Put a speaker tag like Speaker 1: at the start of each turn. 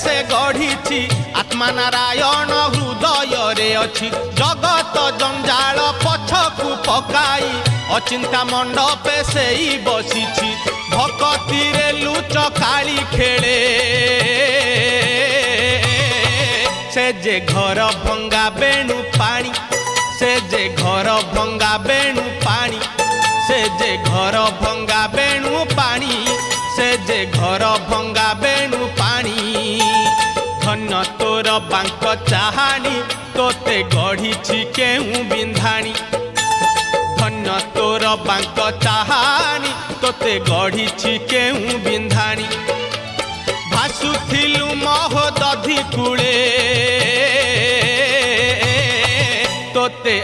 Speaker 1: से गढ़ी आत्मा नारायण हृदय रे अच्छी जगत जंजाल पछकु पकाई अचिंता मंडपे से ही बसी भक्ति रे लुच काली खेले से जे घर भंगा बेणु पानी से जे घर भंगा बेणु पानी से जे घर भंगा बेणु पानी से जे घर भंगा बेणु पानी धन्य तोर बांक चाहानी तोते गढ़ी केहू बिंधाणी धन्य तोर बांक चाहानी तोते गढ़ी केहू बिंधाणी भासुथिलु मह दधी कूले तोते